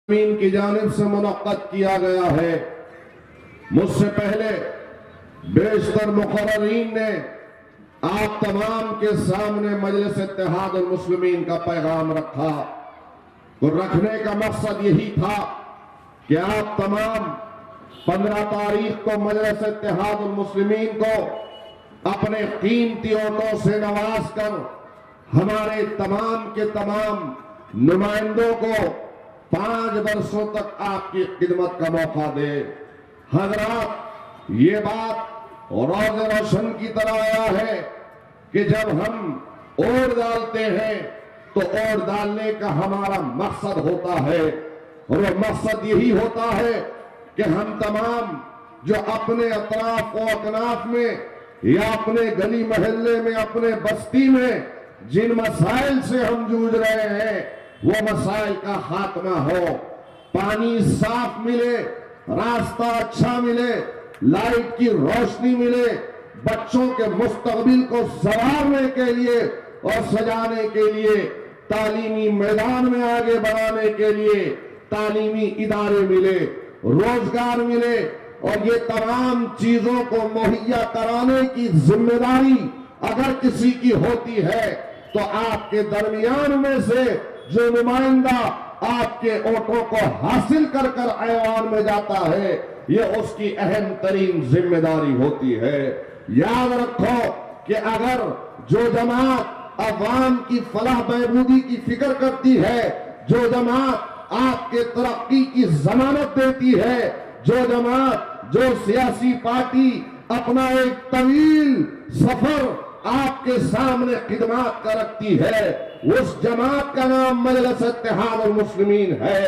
Mean की जानिब से मुनक्कद किया गया है। मुझसे पहले बेशतर मुक़र्ररीन ने आप तमाम के सामने मजलिस इत्तेहाद मुस्लिमीन का पैगाम रखा। तो रखने का मकसद यही था कि आप तमाम 15 तारीख को मजलिस इत्तेहाद मुस्लिमीन को अपने कीमती वोटों से नवाज कर हमारे तमाम के तमाम नुमाइंदों को 5 वर्षों तक आपकी खिदमत का मौका दे। हज़रात, ये बात रोज़ रोशन की तरह आया है कि जब हम वोट डालते हैं तो वोट डालने का हमारा मकसद होता है, और वो मकसद यही होता है कि हम तमाम जो अपने अतराफ व अकनाफ में या अपने गली मोहल्ले में, अपने बस्ती में जिन मसाइल से हम जूझ रहे हैं वो मसाइल का खात्मा हो, पानी साफ मिले, रास्ता अच्छा मिले, लाइट की रोशनी मिले, बच्चों के मुस्तकबिल को संवारने के लिए और सजाने के लिए, तालीमी मैदान में आगे बढ़ाने के लिए तालीमी इदारे मिले, रोजगार मिले, और ये तमाम चीजों को मुहैया कराने की जिम्मेदारी अगर किसी की होती है तो आपके दरमियान में से जो नुमाइंदा आपके वोटों को हासिल कर कर ऐवान में जाता है, ये उसकी अहम तरीन जिम्मेदारी होती है। याद रखो कि अगर जो जमात अवाम की फलाह बहबूदी की फिक्र करती है, जो जमात आपके तरक्की की जमानत देती है, जो जमात, जो सियासी पार्टी अपना एक तवील सफर आपके सामने खिदमत का रखती है, उस जमात का नाम मजलिस इत्तेहाद मुस्लिमीन है।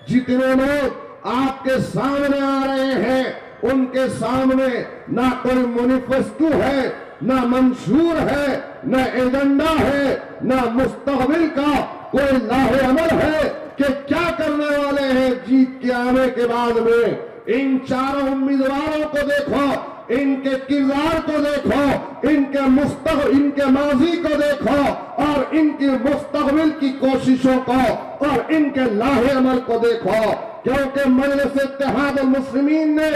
जितने लोग आपके सामने आ रहे हैं उनके सामने ना कोई मैनिफेस्टो है, ना मंशूर है, ना एजेंडा है, ना मुस्तकबिल का कोई लाहे अमल है कि क्या करने वाले हैं जीत के आने के बाद में। इन चारों उम्मीदवारों को देखो, इनके किरदार को देखो, इनके माजी को देखो और इनकी मुस्तकबिल की कोशिशों को और इनके लाहे अमल को देखो, क्योंकि मजलिस इत्तेहाद मुस्लिमीन ने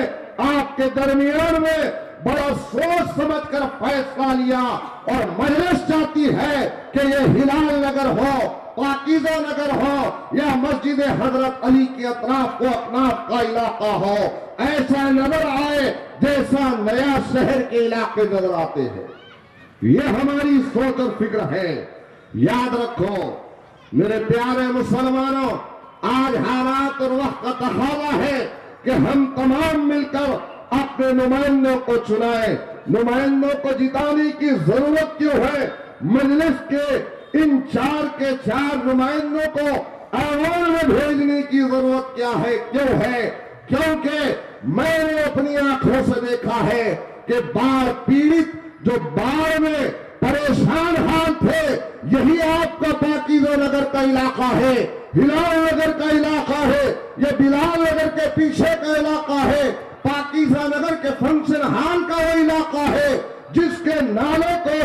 आपके दरमियान में बड़ा सोच समझकर फैसला लिया और मजलिस चाहती है कि ये हिलाल नगर हो, पाकीज़ा नगर हो या मस्जिद हजरत अली के अतराफ को अकनाफ का इलाका हो, ऐसा नजर आए जैसा नया शहर के इलाके नजर आते हैं। ये हमारी सोच और फिक्र है। याद रखो मेरे प्यारे मुसलमानों, आज हालात और वक्त का तकाज़ा है कि हम तमाम मिलकर अपने नुमाइंदों को चुनाएं। नुमाइंदों को जिताने की जरूरत क्यों है? मजलिस के इन 4 के 4 नुमाइंदों को ऐवान में भेजने की जरूरत क्या है, क्यों है? क्योंकि मैंने अपनी आंखों से देखा है कि बाढ़ पीड़ित जो बाढ़ में परेशान हाल थे, यही आपका पाकीज़ा नगर का इलाका है, हिलाल नगर का इलाका है, ये बिलाल नगर के पीछे का इलाका है, पाकीज़ा नगर के फंक्शन हॉल का वो इलाका है जिसके नाले को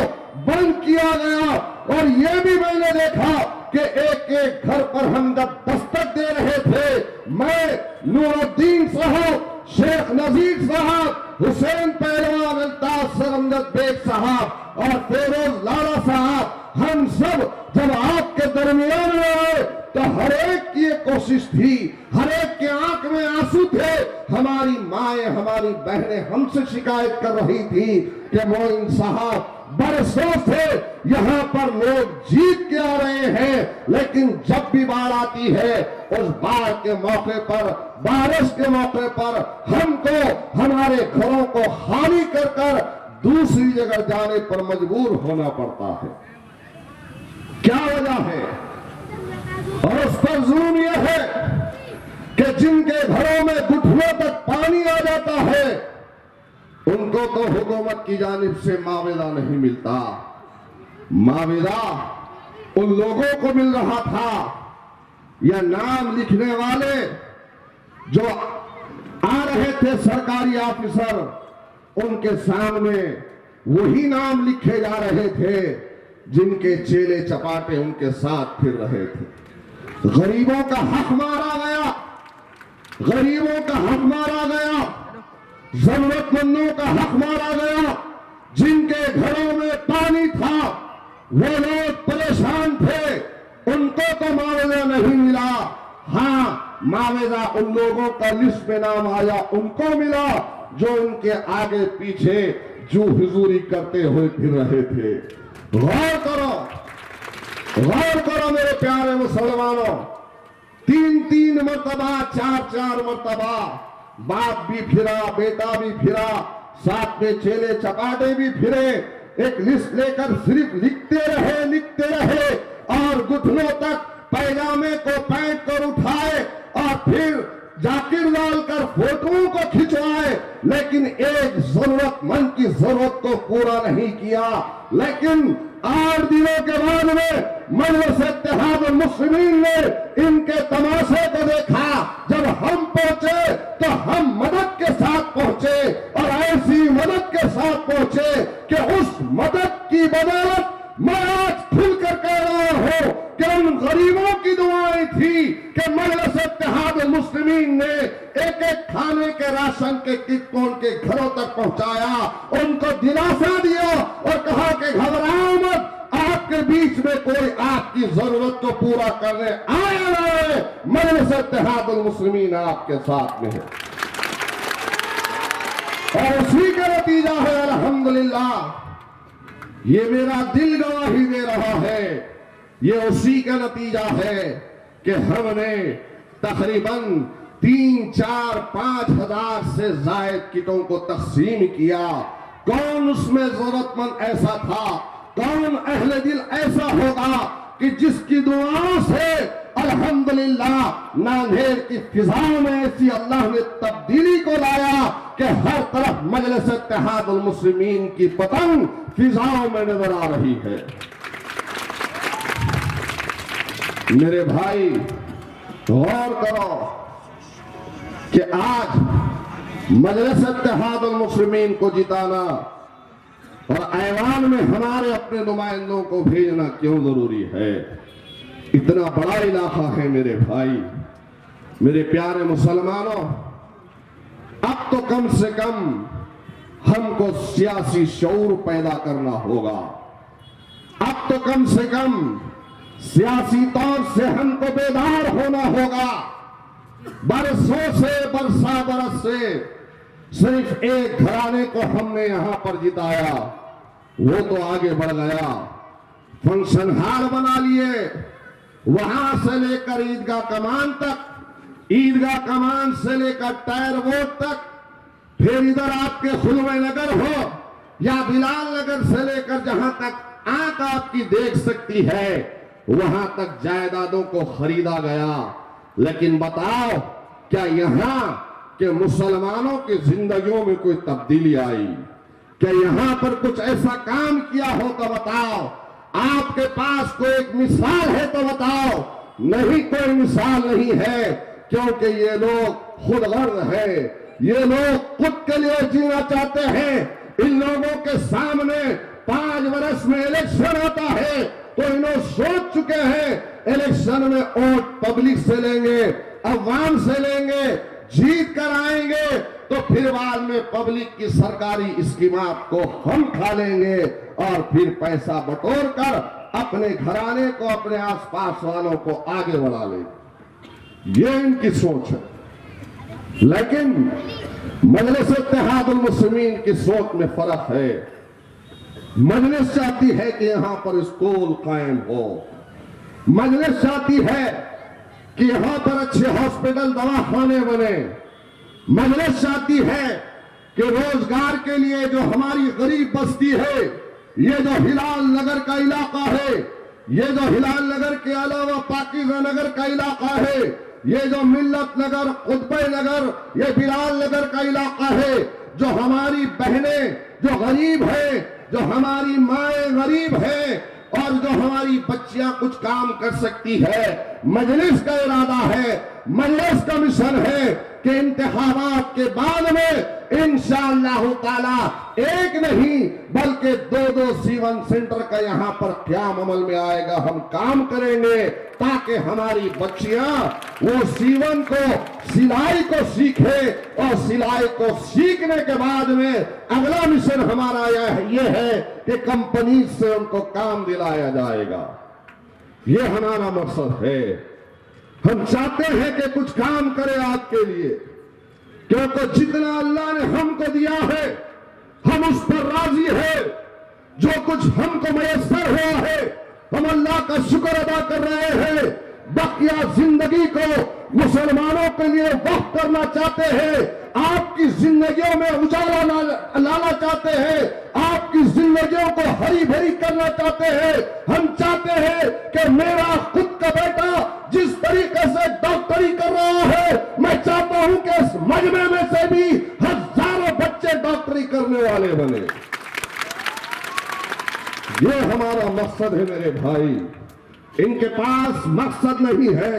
बंद किया गया। और ये भी मैंने देखा कि एक एक घर पर हम जब दस्तक दे रहे थे, मैं नूरुद्दीन साहब, शेख नजीर साहब, हुसैन पहलवान, अल्ताफ सरमजद बेग साहब और फेरोज लाला साहब, हम सब जब आपके दरमियान में आए तो हर एक की ये कोशिश थी, हर एक के आंख में आंसू थे। हमारी माएं, हमारी बहनें हमसे शिकायत कर रही थी कि मोइन साहब बरसों से यहाँ पर लोग जीत के आ रहे हैं, लेकिन जब भी बाढ़ आती है उस बाढ़ के मौके पर, बारिश के मौके पर हमको हमारे घरों को खाली कर कर दूसरी जगह जाने पर मजबूर होना पड़ता है। क्या वजह है? और उस पर जुर्म यह है कि जिनके घरों में घुटनों तक पानी आ जाता है उनको तो हुकूमत की जानिब से माविदा नहीं मिलता। माविदा उन लोगों को मिल रहा था या नाम लिखने वाले जो आ रहे थे सरकारी ऑफिसर, उनके सामने वही नाम लिखे जा रहे थे जिनके चेले चपाटे उनके साथ फिर रहे थे। गरीबों का हक मारा गया, गरीबों का हक मारा गया, जरूरतमंदों का हक मारा गया। जिनके घरों में पानी था वो लोग परेशान थे, उनको तो मुआवजा नहीं मिला। हाँ, मुआवजा उन लोगों का लिस्ट में नाम आया, उनको मिला जो उनके आगे पीछे जू हुजूरी करते हुए फिर रहे थे। गौर करो मेरे प्यारे मुसलमानों, 3-3 मर्तबा, 4-4 मर्तबा बाप भी फिरा, बेटा भी फिरा, साथ में चेले चपाटे भी फिरे, एक लिस्ट लेकर सिर्फ लिखते रहे और घुटनों तक पैजामे को पैंट कर उठाए और फिर जाकिर लाल कर फोटोओं को खिंचवाए, लेकिन एक जरूरतमंद की जरूरत को पूरा नहीं किया। लेकिन 8 दिनों के बाद में मजलिस इत्तेहादुल मुस्लिमीन ने इनके तमाशे को देखा। जब हम पहुंचे तो हम मदद के साथ पहुंचे और ऐसी मदद के साथ पहुंचे कि उस मदद की बदौलत मैं आज खुलकर कह रहा हूं कि उन गरीबों की दुआएं थी कि मजलिस इत्तेहादुल मुस्लिमीन ने एक एक खाने के राशन के किट को उनके घरों तक पहुंचाया, उनको दिलासा दिया और कहा कि घबराओ मत, आपके बीच में कोई आपकी जरूरत को पूरा करने आए, मजलिस इत्तेहादुल मुस्लिमीन आपके साथ में है। और उसी का नतीजा है अल्हम्दुलिल्लाह, ये मेरा दिल गवाही दे रहा है, ये उसी का नतीजा है कि हमने तकरीबन 3-4-5 हजार से जायद किटों को तकसीम किया। कौन उसमें जरूरतमंद ऐसा था, कौन अहले दिल ऐसा होगा कि जिसकी दुआओं से अल्हम्दुलिल्लाह नांदेड़ की फिजाओं में ऐसी अल्लाह ने तब्दीली को लाया कि हर तरफ मजलिस इत्तेहादुल मुस्लिमीन की पतंग फिजाओं में नजर आ रही है। मेरे भाई गौर करो कि आज मजलिस इत्तेहादुल मुस्लिमीन को जिताना और ऐवान में हमारे अपने नुमाइंदों को भेजना क्यों जरूरी है। इतना बड़ा इलाका है मेरे भाई, मेरे प्यारे मुसलमानों, अब तो कम से कम हमको सियासी शऊर पैदा करना होगा। अब तो कम से कम सियासी तौर से हमको बेदार होना होगा। बरसों से, बरस से सिर्फ एक घराने को हमने यहां पर जिताया, वो तो आगे बढ़ गया, फंक्शन हॉल बना लिए, वहां से लेकर ईदगाह कमान तक, ईदगाह कमान से लेकर टायर बोर्ड तक, फिर इधर आपके खुलवे नगर हो या बिलाल नगर से लेकर जहां तक आंख आपकी देख सकती है वहां तक जायदादों को खरीदा गया। लेकिन बताओ, क्या यहां के मुसलमानों की जिंदगियों में कोई तब्दीली आई? क्या यहां पर कुछ ऐसा काम किया हो तो बताओ। आपके पास कोई एक मिसाल है तो बताओ। नहीं, कोई मिसाल नहीं है, क्योंकि ये लोग खुद गर्ज है, ये लोग खुद के लिए जीना चाहते हैं। इन लोगों के सामने 5 वर्ष में इलेक्शन आता है तो इन्होंने सोच चुके हैं इलेक्शन में वोट पब्लिक से लेंगे, अवाम से लेंगे, जीत कर आएंगे तो फिर बाद में पब्लिक की सरकारी स्कीमात को हम खा लेंगे और फिर पैसा बटोर कर अपने घराने को, अपने आसपास वालों को आगे बढ़ा लेंगे। ये इनकी सोच है। लेकिन मजलिस इत्तेहादुल मुस्लिमीन की सोच में फर्क है। मजलिस चाहती है कि यहां पर स्कूल कायम हो, मजलिस चाहती है कि यहां पर अच्छे हॉस्पिटल, दवाखाने बने, मजलिस चाहती है कि रोजगार के लिए जो हमारी गरीब बस्ती है, ये जो हिलाल नगर का इलाका है, ये जो हिलाल नगर के अलावा पाकीज़ा नगर का इलाका है, ये जो मिल्लत नगर, कुतुब नगर, ये बिलाल नगर का इलाका है, जो हमारी बहनें जो गरीब है, जो हमारी माएँ गरीब है और जो हमारी बच्चियां कुछ काम कर सकती है, मजलिस का इरादा है, मजलिस का मिशन है कि इंतखाबात के बाद में इंशाअल्लाह ताला एक नहीं बल्कि 2-2 सीवन सेंटर का यहाँ पर क़याम अमल में आएगा। हम काम करेंगे ताकि हमारी बच्चियां वो सीवन को, सिलाई को सीखे और सिलाई को सीखने के बाद में अगला मिशन हमारा ये है कि कंपनी से उनको काम दिलाया जाएगा। ये हमारा मकसद है। हम चाहते हैं कि कुछ काम करें आपके लिए, क्योंकि जितना अल्लाह ने हमको दिया है हम उस पर राजी है। जो कुछ हमको मयस्सर हुआ है हम अल्लाह का शुक्र अदा कर रहे हैं। बकिया जिंदगी को मुसलमानों के लिए वक्फ करना चाहते हैं, आपकी जिंदगियों में उजाला लाना चाहते हैं, आपकी जिंदगियों को हरी भरी करना चाहते हैं। हम चाहते हैं कि मेरा खुद का बेटा जिस तरीके से डॉक्टरी कर रहा है, मैं चाहता हूं कि इस मजमे में से भी हजारों बच्चे डॉक्टरी करने वाले बने। ये हमारा मकसद है मेरे भाई। इनके पास मकसद नहीं है,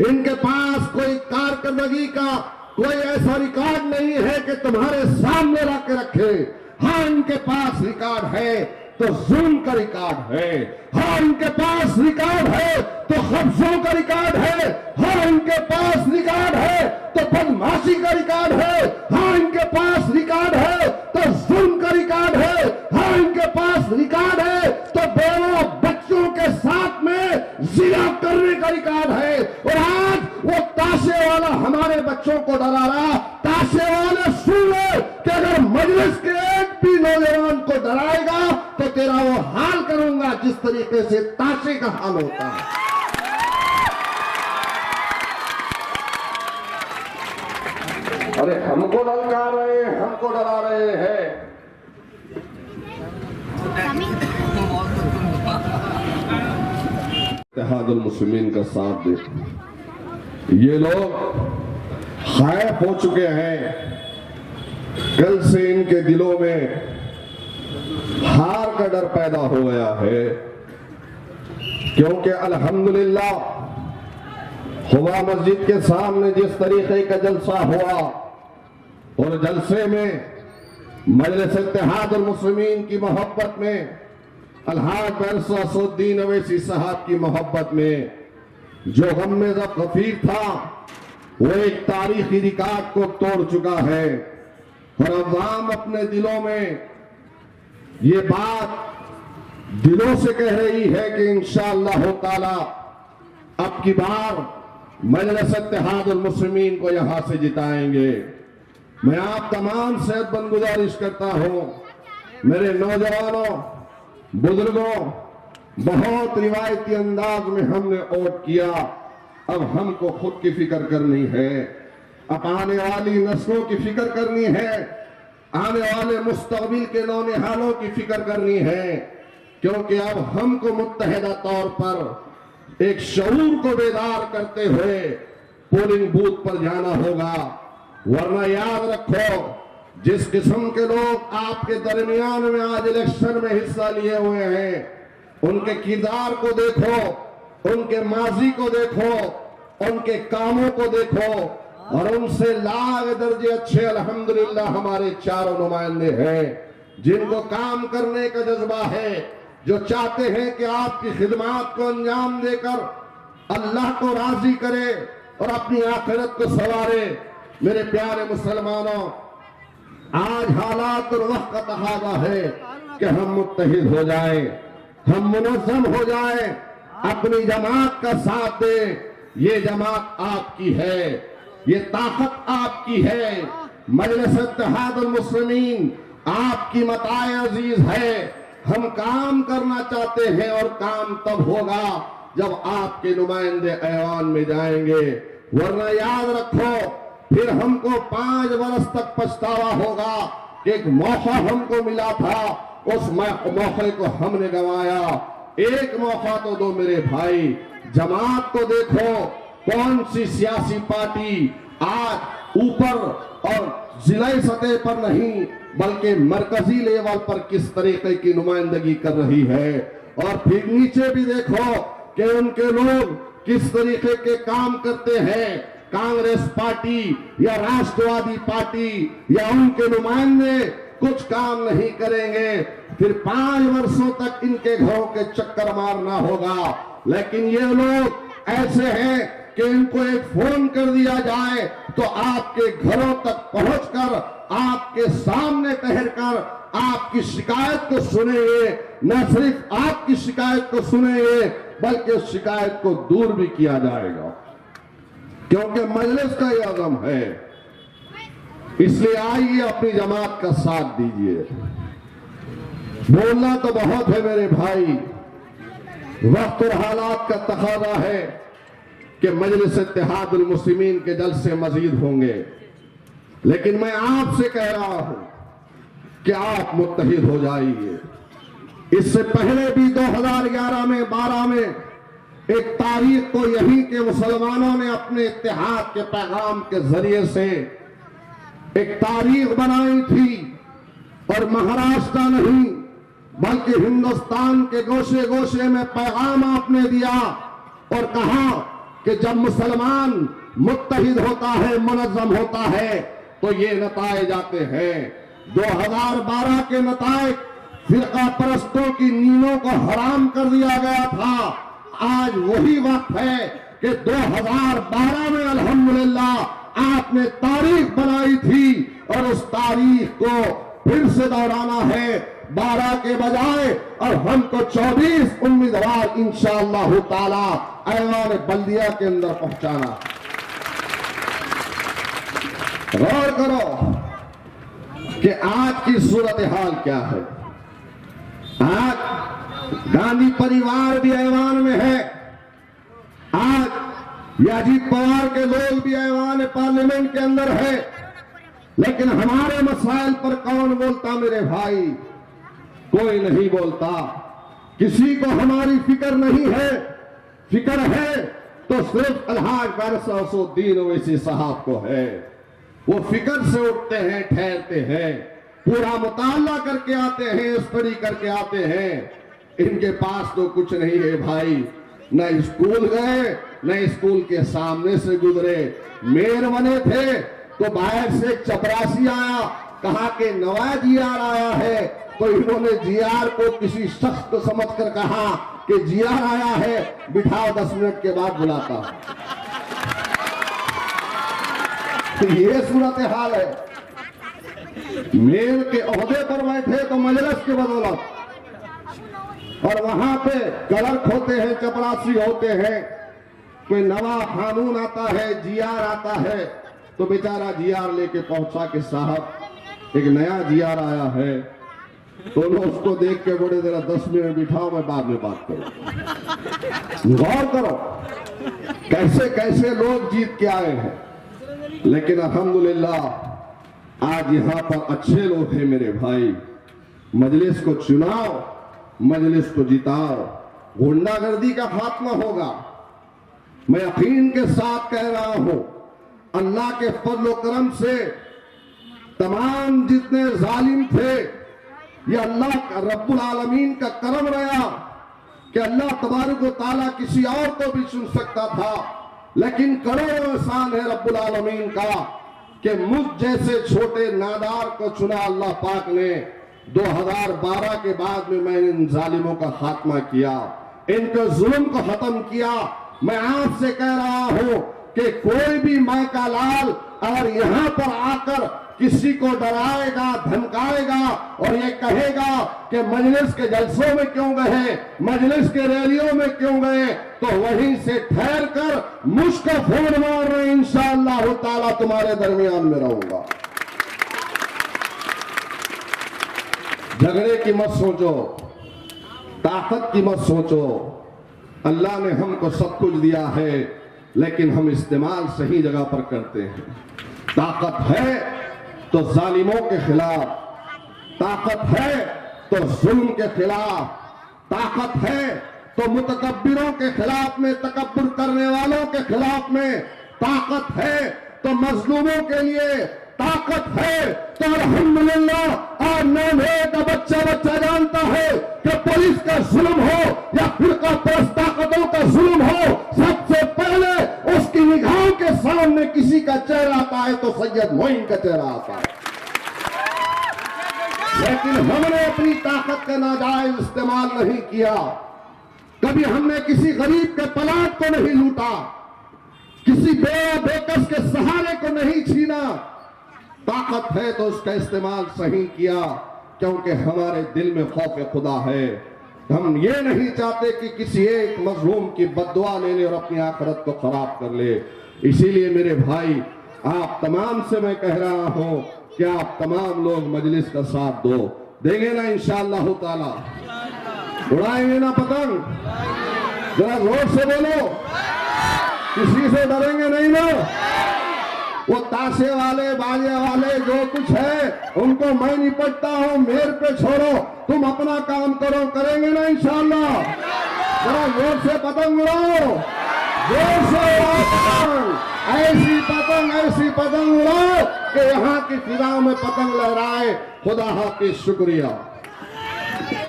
इनके पास कोई कारकर्दगी का कोई ऐसा रिकॉर्ड नहीं है कि तुम्हारे सामने ला के रखे। हाँ, इनके पास रिकॉर्ड है तो जुल्म का रिकॉर्ड है। हाँ, इनके पास रिकॉर्ड है तो कब्जों का रिकॉर्ड है। हाँ, इनके पास रिकॉर्ड है तो बदमाशी का रिकॉर्ड है। हाँ, इनके पास रिकॉर्ड है तो जुल्म का रिकॉर्ड है। हाँ, इनके पास रिकॉर्ड है तो बेवा बच्चों के साथ में जिना करने का रिकॉर्ड है। और आज वो ताशे वाला हमारे बच्चों को डरा रहा। ताशे वाले सुन ले कि अगर मजलिस के एक भी नौजवान को डराएगा तो तेरा वो हाल करूंगा जिस तरीके से ताशे का हाल होता है। अरे हमको ललकार रहे, हमको डरा रहे हैं। इत्तेहादुल मुस्लिमीन का साथ दे। ये लोग खायफ हो चुके हैं। कल से इनके दिलों में हार का डर पैदा हो गया है, क्योंकि अल्हम्दुलिल्लाह हुआ मस्जिद के सामने जिस तरीके का जलसा हुआ और जलसे में मजलिस इत्तेहादुल मुस्लिमीन की मोहब्बत में, अलहाज बैरिस्टर असदुद्दीन अवैसी साहब की मोहब्बत में जो गम गफीर था वो एक तारीखी रिकॉर्ड को तोड़ चुका है। और अवाम अपने दिलों में ये बात दिलों से कह रही है कि इंशाअल्लाह ताला अब की बार मजलिस इत्तेहादुल मुस्लिमीन को यहां से जिताएंगे। मैं आप तमाम से गुजारिश करता हूं, मेरे नौजवानों, बुजुर्गों, बहुत रिवायती अंदाज में हमने वोट किया। अब हमको खुद की फिक्र करनी है, अब आने वाली नस्लों की फिक्र करनी है, आने वाले मुस्तकबिल के नौनिहालों की फिक्र करनी है, क्योंकि अब हमको मुत्तहिदा तौर पर एक शऊर को बेदार करते हुए पोलिंग बूथ पर जाना होगा। वरना याद रखो, जिस किस्म के लोग आपके दरमियान में आज इलेक्शन में हिस्सा लिए हुए हैं, उनके किरदार को देखो, उनके माजी को देखो, उनके कामों को देखो और उनसे लाख दर्जे अच्छे अल्हम्दुलिल्लाह हमारे चारों नुमाइंदे हैं, जिनको काम करने का जज्बा है, जो चाहते हैं कि आपकी खिदमत को अंजाम देकर अल्लाह को राजी करे और अपनी आखिरत को संवारे। मेरे प्यारे मुसलमानों, आज हालात और वक्त का तकाज़ा है कि हम मुत्तहिद हो जाएं, हम मुनज़्ज़म हो जाएं, अपनी जमात का साथ दें। ये जमात आपकी है, ये ताकत आपकी है। मजलिस इत्तेहादुल मुस्लिमीन आपकी मताए अजीज है। हम काम करना चाहते हैं और काम तब होगा जब आपके नुमाइंदे ऐवान में जाएंगे। वरना याद रखो, फिर हमको 5 वर्ष तक पछतावा होगा। एक मौका हमको मिला था, उस मौके को हमने गंवाया। एक मौका तो दो मेरे भाई। जमात को देखो, कौन सी सियासी पार्टी आज ऊपर और जिलाई सतह पर नहीं बल्कि मरकजी लेवल पर किस तरीके की नुमाइंदगी कर रही है। और फिर नीचे भी देखो कि उनके लोग किस तरीके के काम करते हैं। कांग्रेस पार्टी या राष्ट्रवादी पार्टी या उनके नुमाइंदे कुछ काम नहीं करेंगे, फिर 5 वर्षों तक इनके घरों के चक्कर मारना होगा। लेकिन ये लोग ऐसे हैं कि इनको एक फोन कर दिया जाए तो आपके घरों तक पहुंचकर आपके सामने ठहरकर आपकी शिकायत को सुनेंगे। न सिर्फ आपकी शिकायत को सुनेंगे बल्कि उस शिकायत को दूर भी किया जाएगा, क्योंकि मजलिस का ये आज़म है। इसलिए आइए अपनी जमात का साथ दीजिए। बोलना तो बहुत है मेरे भाई, वक्त और हालात का तकाज़ा है कि मजलिस इत्तेहादुल मुस्लिमीन के जलसे मजीद होंगे, लेकिन मैं आपसे कह रहा हूं कि आप मुत्तहिद हो जाइए। इससे पहले भी 2011 में 12 में एक तारीख को यहीं के मुसलमानों ने अपने इत्तेहाद के पैगाम के जरिए से एक तारीख बनाई थी, और महाराष्ट्र नहीं बल्कि हिंदुस्तान के गोशे गोशे में पैगाम आपने दिया और कहा कि जब मुसलमान मुत्तहिद होता है, मुनज़्ज़म होता है, तो ये नताइज आते हैं। 2012 के नताइज फिरका परस्तों की नींदों को हराम कर दिया गया था। आज वही वक्त है कि 2012 में अल्हम्दुलिल्लाह आपने तारीख बनाई थी और उस तारीख को फिर से दोहराना है, 12 के बजाय, और हमको 24 उम्मीदवार इंशाअल्लाह ताला ऐवान बल्दिया के अंदर पहुंचाना। गौर करो कि आज की सूरत हाल क्या है। आज गांधी परिवार भी ऐवान में है, आज अजीत पवार के लोग भी ऐवान पार्लियामेंट के अंदर है, लेकिन हमारे मसाइल पर कौन बोलता मेरे भाई? कोई नहीं बोलता। किसी को हमारी फिक्र नहीं है। फिक्र है तो सिर्फ अलहाज वारिसुद्दीन ओवैसी साहब को है। वो फिक्र से उठते हैं, ठहरते हैं, पूरा मुताला करके आते हैं, स्टडी करके आते हैं। इनके पास तो कुछ नहीं है भाई, न स्कूल गए न स्कूल के सामने से गुजरे। मेयर बने थे तो बाहर से एक चपरासी आया, कहा कि नवाज जीआर आया है, तो इन्होंने जीआर को किसी शख्स को समझकर कहा कि जीआर आया है, बिठाओ 10 मिनट के बाद बुलाता। तो ये सूरत हाल है। मेयर के ओहदे पर बैठे तो मजलिस की बदौलत, और वहां पे क्लर्क होते हैं, चपरासी होते हैं, कोई नवा कानून आता है, जीआर आता है, तो बेचारा जीआर लेके पहुंचा कि साहब एक नया जीआर आया है, तो उसको देख के बोले जरा 10 मिनट बिठाओ, मैं बाद में बात करूं। गौर करो कैसे कैसे लोग जीत के आए हैं। लेकिन अल्हम्दुलिल्लाह आज यहां पर अच्छे लोग हैं मेरे भाई। मजलिस को चुनाओ, मजलिस को जिताओ, गुंडागर्दी का खात्मा होगा। मैं यकीन के साथ कह रहा हूं, अल्लाह के फज़ल व करम से तमाम जितने जालिम थे, ये अल्लाह रब्बुल आलमीन का करम रहा कि अल्लाह तबारक व तआला किसी और को भी चुन सकता था, लेकिन करोड़ों एहसान है रब्बुल आलमीन का कि मुझ जैसे छोटे नादार को चुना अल्लाह पाक ने। 2012 के बाद में मैंने इन जालिमों का खात्मा किया, इनके जुल्म को खत्म किया। मैं आपसे कह रहा हूं कि कोई भी माँ का लाल अगर यहाँ पर आकर किसी को डराएगा, धमकाएगा और ये कहेगा कि मजलिस के जलसों में क्यों गए, मजलिस के रैलियों में क्यों गए, तो वहीं से ठहर कर मुझको फोन मार रहे, इंशाअल्लाह ताला तुम्हारे दरमियान में रहूंगा। झगड़े की मत सोचो, ताकत की मत सोचो। अल्लाह ने हमको सब कुछ दिया है, लेकिन हम इस्तेमाल सही जगह पर करते हैं। ताकत है तो जालिमों के खिलाफ, ताकत है तो जुल्म के खिलाफ, ताकत है तो मुतकब्बिरों के खिलाफ में, तकब्बुर करने वालों के खिलाफ में, ताकत है तो मजलूमों के लिए, ताकत है तो अल्हम्दुलिल्लाह आज नन्हे का बच्चा जानता है कि पुलिस का जुल्म हो या फिरका परस्त ताकतों का जुल्म हो, सबसे पहले उसकी निगाहों के सामने है तो सैयद मोइन का चेहरा आता है। लेकिन हमने अपनी ताकत का नाजायज इस्तेमाल नहीं किया। कभी हमने किसी गरीब के प्लाट को नहीं लूटा, किसी बेकस के सहारे को नहीं छीना। ताकत है तो उसका इस्तेमाल सही किया, क्योंकि हमारे दिल में खौफ खुदा है। हम ये नहीं चाहते कि किसी एक मजलूम की बद्दुआ ले ले और अपनी आखिरत को खराब कर ले। इसीलिए मेरे भाई, आप तमाम से मैं कह रहा हूं कि आप तमाम लोग मजलिस का साथ दो। देंगे ना इंशाअल्लाह ताला? उड़ाएंगे ना पतंग? जरा जोर से बोलो, किसी से डरेंगे नहीं ना? वो ताशे वाले बाजे वाले जो कुछ है उनको मैं निपटता हूं, मेरे पे छोड़ो, तुम अपना काम करो। करेंगे ना इंशाअल्लाह? जरा जोर से पतंग उड़ाओ, जोर से उड़ाओ पतंग, ऐसी पतंग उड़ाओ कि यहाँ की फिजा में पतंग लहराए। खुदा हाफिज, शुक्रिया।